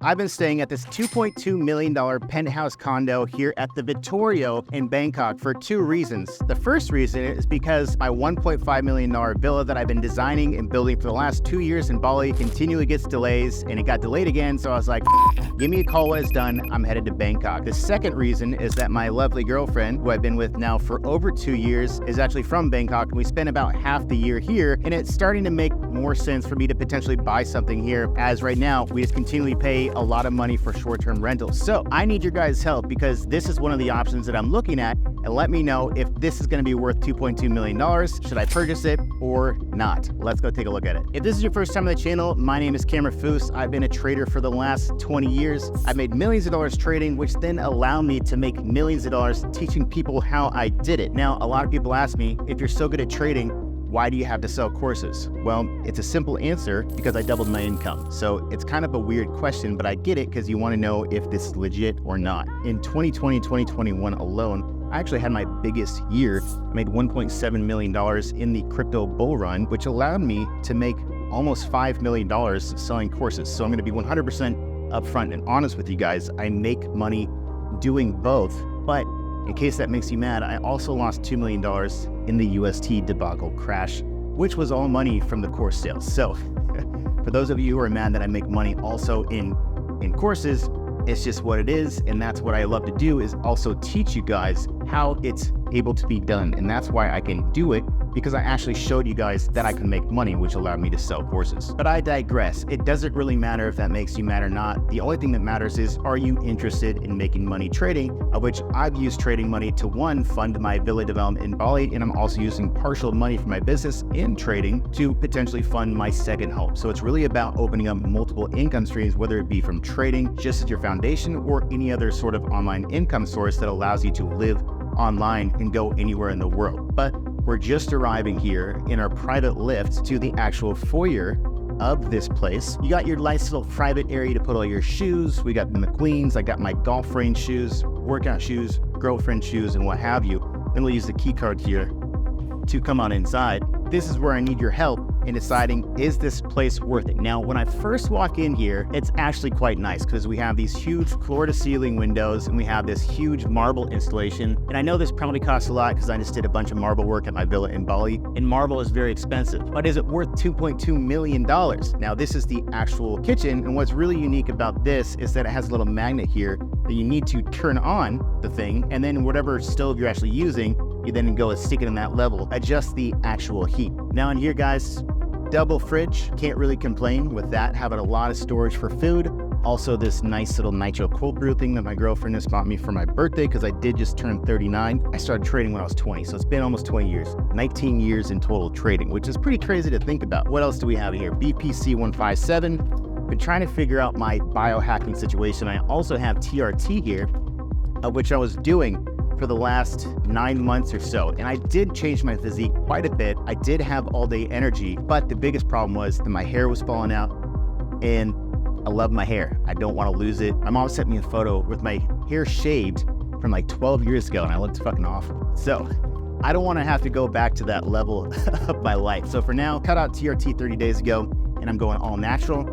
I've been staying at this $2.2 million penthouse condo here at the Vittorio in Bangkok for two reasons. The first reason is because my $1.5 million villa that I've been designing and building for the last 2 years in Bali continually gets delays, and it got delayed again, so I was like, give me a call when it's done, I'm headed to Bangkok. The second reason is that my lovely girlfriend, who I've been with now for over 2 years, is actually from Bangkok, and we spent about half the year here, and it's starting to make more sense for me to potentially buy something here, as right now we just continually pay a lot of money for short-term rentals. So I need your guys' help because this is one of the options that I'm looking at, and let me know if this is going to be worth $2.2 million. Should I purchase it or not? Let's go take a look at it. If this is your first time on the channel, my name is Fous. I've been a trader for the last 20 years. I've made millions of dollars trading, which then allowed me to make millions of dollars teaching people how I did it. Now, a lot of people ask me, if you're so good at trading, why do you have to sell courses? Well, it's a simple answer, because I doubled my income. So it's kind of a weird question, but I get it because you want to know if this is legit or not. In 2020, 2021 alone, I actually had my biggest year. I made $1.7 million in the crypto bull run, which allowed me to make almost $5 million selling courses. So I'm going to be 100% upfront and honest with you guys. I make money doing both, but in case that makes you mad, I also lost $2 million in the UST debacle crash, which was all money from the course sales. So for those of you who are mad that I make money also in courses, it's just what it is, and that's what I love to do, is also teach you guys how it's able to be done. And that's why I can do it, because I actually showed you guys that I can make money, which allowed me to sell courses. But I digress. It doesn't really matter if that makes you mad or not. The only thing that matters is, are you interested in making money trading, of which I've used trading money to, one, fund my villa development in Bali, and I'm also using partial money from my business in trading to potentially fund my second home. So it's really about opening up multiple income streams, whether it be from trading just as your foundation or any other sort of online income source that allows you to live online and go anywhere in the world. But we're just arriving here in our private lift to the actual foyer of this place. You got your nice little private area to put all your shoes. We got the McQueens. I got my golf range shoes, workout shoes, girlfriend shoes, and what have you. Then we'll use the key card here to come on inside. This is where I need your help in deciding, is this place worth it? Now, when I first walk in here, it's actually quite nice because we have these huge floor-to-ceiling windows and we have this huge marble installation. And I know this probably costs a lot because I just did a bunch of marble work at my villa in Bali, and marble is very expensive. But is it worth $2.2 million? Now, this is the actual kitchen, and what's really unique about this is that it has a little magnet here that you need to turn on the thing, and then whatever stove you're actually using, you then go and stick it in that level, adjust the actual heat. Now in here, guys, double fridge, can't really complain with that, having a lot of storage for food. Also this nice little nitro cold brew thing that my girlfriend has bought me for my birthday, because I did just turn 39. I started trading when I was 20, so it's been almost 20 years. 19 years in total trading, which is pretty crazy to think about. What else do we have here? BPC 157. Been trying to figure out my biohacking situation. I also have TRT here, which I was doing for the last 9 months or so. And I did change my physique quite a bit. I did have all day energy, but the biggest problem was that my hair was falling out, and I love my hair. I don't want to lose it. My mom sent me a photo with my hair shaved from like 12 years ago, and I looked fucking awful. So I don't want to have to go back to that level of my life. So for now, cut out TRT 30 days ago, and I'm going all natural.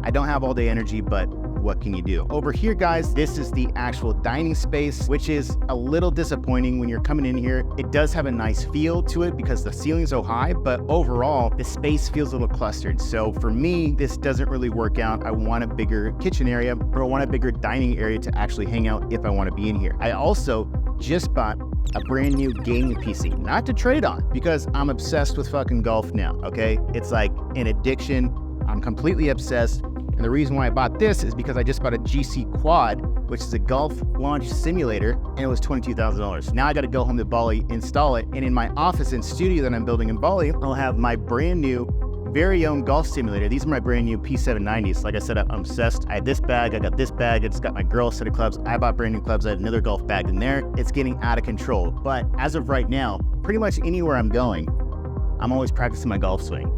I don't have all day energy, but what can you do? Over here, guys, this is the actual dining space, which is a little disappointing when you're coming in here. It does have a nice feel to it because the ceiling's so high, but overall, the space feels a little clustered. So for me, this doesn't really work out. I want a bigger kitchen area, or I want a bigger dining area to actually hang out if I want to be in here. I also just bought a brand new gaming PC, not to trade on, because I'm obsessed with fucking golf now, okay? It's like an addiction. I'm completely obsessed. And the reason why I bought this is because I just bought a GC Quad, which is a golf launch simulator, and it was $22,000. Now I got to go home to Bali, install it, and in my office and studio that I'm building in Bali, I'll have my brand new, very own golf simulator. These are my brand new P790s. Like I said, I'm obsessed. I had this bag, I got this bag, it's got my girl's set of clubs. I bought brand new clubs, I have another golf bag in there. It's getting out of control. But as of right now, pretty much anywhere I'm going, I'm always practicing my golf swing.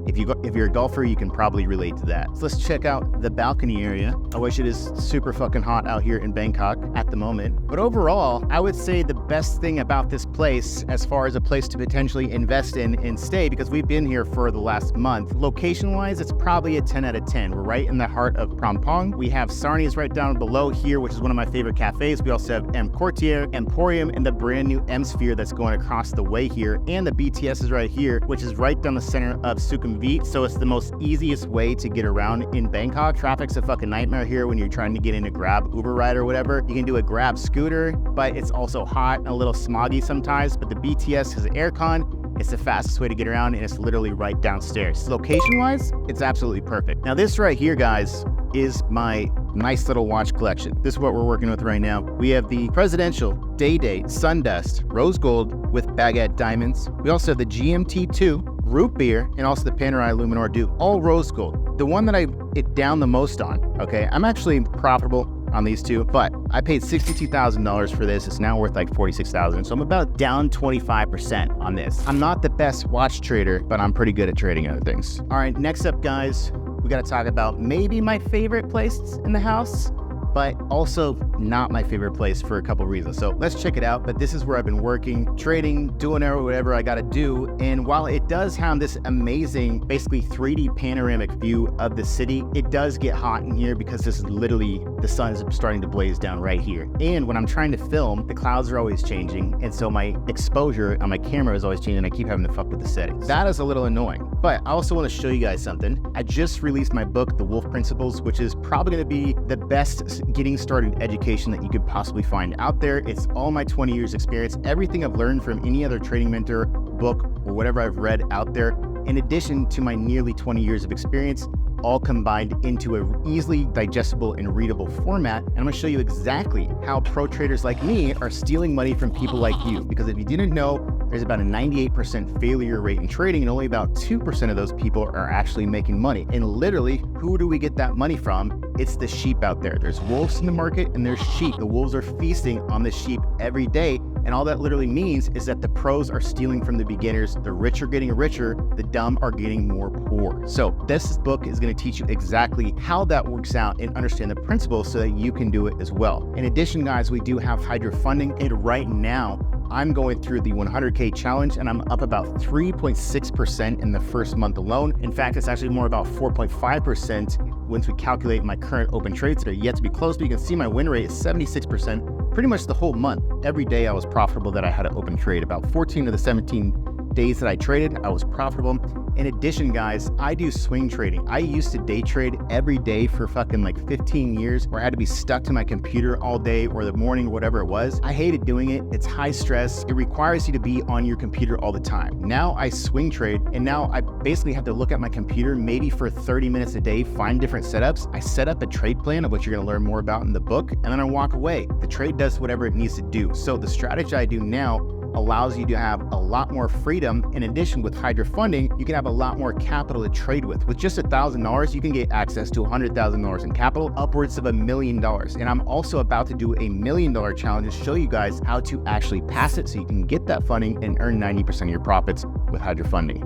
If you're a golfer, you can probably relate to that. So let's check out the balcony area. I wish it is super fucking hot out here in Bangkok at the moment. But overall, I would say the best thing about this place as far as a place to potentially invest in and stay, because we've been here for the last month. Location-wise, it's probably a 10 out of 10. We're right in the heart of Phnom Penh. We have Sarni's right down below here, which is one of my favorite cafes. We also have M Courtier, Emporium, and the brand new M Sphere that's going across the way here. And the BTS is right here, which is right down the center of Sukhumvit. So it's the most easiest way to get around in Bangkok. Traffic's a fucking nightmare here when you're trying to get in a Grab Uber ride or whatever. You can do a Grab scooter, but it's also hot and a little smoggy sometimes. But the BTS has aircon. It's the fastest way to get around, and it's literally right downstairs. Location-wise, it's absolutely perfect. Now this right here, guys, is my nice little watch collection. This is what we're working with right now. We have the Presidential Day Date Sundust Rose Gold with baguette diamonds. We also have the GMT2 Root Beer, and also the Panerai Luminor Dew, all rose gold. The one that I hit down the most on, okay, I'm actually profitable on these two, but I paid $62,000 for this. It's now worth like $46,000. So I'm about down 25% on this. I'm not the best watch trader, but I'm pretty good at trading other things. All right, next up, guys, we got to talk about maybe my favorite place in the house, but also not my favorite place for a couple reasons. So let's check it out. But this is where I've been working, trading, doing whatever I gotta do. And while it does have this amazing, basically 3D panoramic view of the city, it does get hot in here because this is literally, the sun is starting to blaze down right here. And when I'm trying to film, the clouds are always changing. And so my exposure on my camera is always changing. I keep having to fuck with the settings. That is a little annoying. But I also want to show you guys something. I just released my book, The Wolf Principles, which is probably going to be the best getting started education that you could possibly find out there. It's all my 20 years experience, everything I've learned from any other trading mentor, book, or whatever I've read out there, in addition to my nearly 20 years of experience, all combined into an easily digestible and readable format. And I'm gonna show you exactly how pro traders like me are stealing money from people like you. Because if you didn't know, there's about a 98% failure rate in trading, and only about 2% of those people are actually making money. And literally, who do we get that money from? It's the sheep out there. There's wolves in the market and there's sheep. The wolves are feasting on the sheep every day. And all that literally means is that the pros are stealing from the beginners, the rich are getting richer, the dumb are getting more poor. So this book is going to teach you exactly how that works out and understand the principles so that you can do it as well. In addition, guys, we do have Hydra funding, and right now I'm going through the 100K challenge, and I'm up about 3.6% in the first month alone. In fact, it's actually more about 4.5% once we calculate my current open trades that are yet to be closed. But you can see my win rate is 76%, pretty much the whole month. Every day I was profitable that I had an open trade. About 14 of the 17 days that I traded, I was profitable. In addition, guys, I do swing trading. I used to day trade every day for fucking like 15 years, where I had to be stuck to my computer all day or the morning or whatever it was. I hated doing it. It's high stress. It requires you to be on your computer all the time. Now I swing trade, and now I basically have to look at my computer maybe for 30 minutes a day, find different setups. I set up a trade plan of what you're gonna learn more about in the book, and then I walk away. The trade does whatever it needs to do. So the strategy I do now allows you to have a lot more freedom. In addition, with Hydra funding, you can have a lot more capital to trade with. With just $1,000, you can get access to $100,000 in capital, upwards of $1 million. And I'm also about to do a $1 million challenge to show you guys how to actually pass it so you can get that funding and earn 90% of your profits with Hydra funding.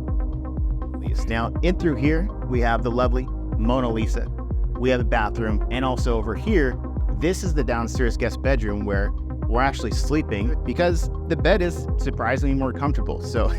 Now, in through here, we have the lovely Mona Lisa. We have the bathroom, and also over here, this is the downstairs guest bedroom where we're actually sleeping because the bed is surprisingly more comfortable. So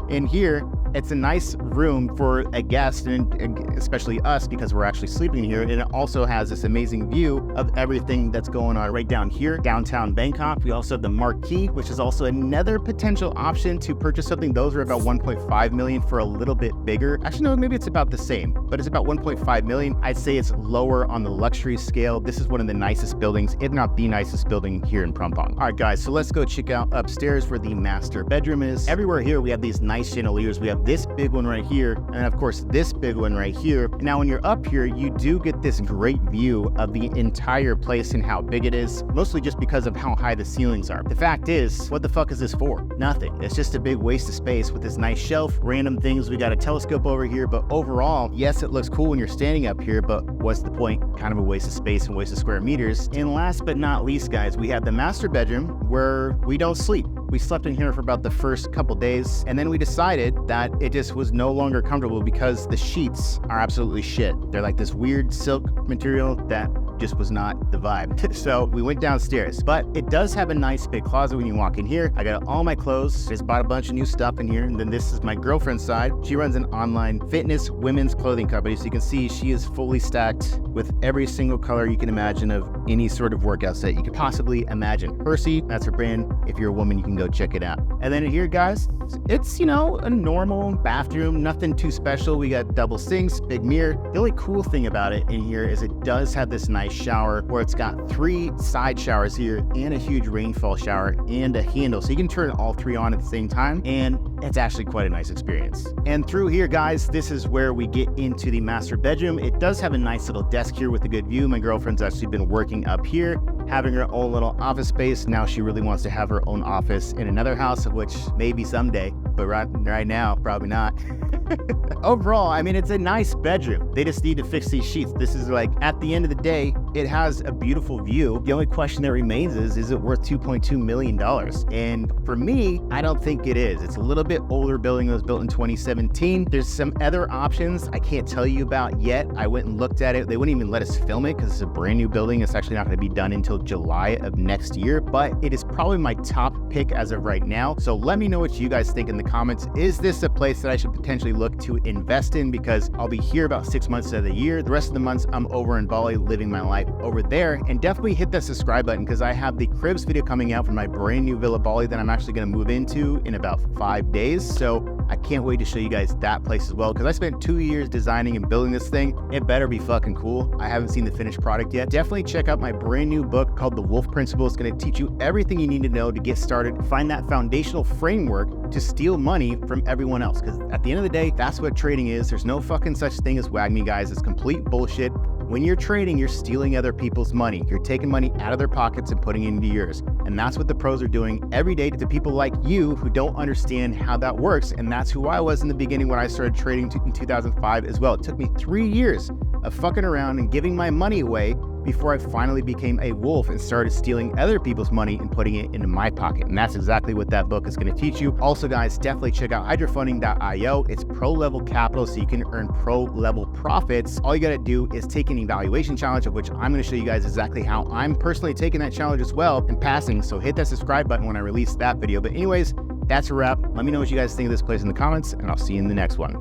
in here, it's a nice room for a guest, and especially us, because we're actually sleeping here. And it also has this amazing view of everything that's going on right down here, downtown Bangkok. We also have the Marquee, which is also another potential option to purchase something. Those are about 1.5 million for a little bit bigger. Actually, no, maybe it's about the same, but it's about 1.5 million. I'd say it's lower on the luxury scale. This is one of the nicest buildings, if not the nicest building here in Phnom Penh. All right, guys, so let's go check out upstairs where the master bedroom is. Everywhere here, we have these nice chandeliers. We have this big one right here, and then of course this big one right here. Now when you're up here, you do get this great view of the entire place and how big it is, mostly just because of how high the ceilings are. The fact is, what the fuck is this for? Nothing. It's just a big waste of space with this nice shelf, random things. We got a telescope over here, but overall, yes, it looks cool when you're standing up here, but what's the point? Kind of a waste of space and waste of square meters. And last but not least, guys, we have the master bedroom where we don't sleep. We slept in here for about the first couple days, and then we decided that it just was no longer comfortable because the sheets are absolutely shit. They're like this weird silk material that just was not the vibe. So we went downstairs, but it does have a nice big closet when you walk in here. I got all my clothes, just bought a bunch of new stuff in here. And then this is my girlfriend's side. She runs an online fitness women's clothing company. So you can see she is fully stacked with every single color you can imagine of any sort of workout set you could possibly imagine. Percy, that's her brand. If you're a woman, you can go check it out. And then here, guys, it's, you know, a normal bathroom, nothing too special. We got double sinks, big mirror. The only cool thing about it in here is it does have this nice shower where it's got 3 side showers here and a huge rainfall shower and a handle. So you can turn all 3 on at the same time. And it's actually quite a nice experience. And through here, guys, this is where we get into the master bedroom. It does have a nice little desk here with a good view. My girlfriend's actually been working up here, having her own little office space. Now she really wants to have her own office in another house, of which maybe someday, but right now, probably not. Overall, I mean, it's a nice bedroom. They just need to fix these sheets. This is like, at the end of the day, it has a beautiful view. The only question that remains is it worth $2.2 million? And for me, I don't think it is. It's a little bit older building. It was built in 2017. There's some other options I can't tell you about yet. I went and looked at it. They wouldn't even let us film it because it's a brand new building. It's actually not going to be done until July of next year, but it is probably my top pick as of right now. So let me know what you guys think in the comments. Is this a place that I should potentially look to invest in? Because I'll be here about 6 months of the year. The rest of the months I'm over in Bali living my life over there. And definitely hit that subscribe button because I have the cribs video coming out for my brand new Villa Bali that I'm actually going to move into in about 5 days. So I can't wait to show you guys that place as well because I spent 2 years designing and building this thing. It better be fucking cool. I haven't seen the finished product yet. Definitely check out my brand new book called The Wolf Principle. It's going to teach you everything you need to know to get started, find that foundational framework to steal money from everyone else. Because at the end of the day, that's what trading is. There's no fucking such thing as wag me, guys. It's complete bullshit. When you're trading, you're stealing other people's money. You're taking money out of their pockets and putting it into yours. And that's what the pros are doing every day to people like you who don't understand how that works. And that's who I was in the beginning when I started trading in 2005 as well. It took me 3 years of fucking around and giving my money away before I finally became a wolf and started stealing other people's money and putting it into my pocket. And that's exactly what that book is going to teach you. Also, guys, definitely check out hydrofunding.io. It's pro-level capital, so you can earn pro-level profits. All you got to do is take an evaluation challenge, of which I'm going to show you guys exactly how I'm personally taking that challenge as well and passing. So hit that subscribe button when I release that video. But anyways, that's a wrap. Let me know what you guys think of this place in the comments, and I'll see you in the next one.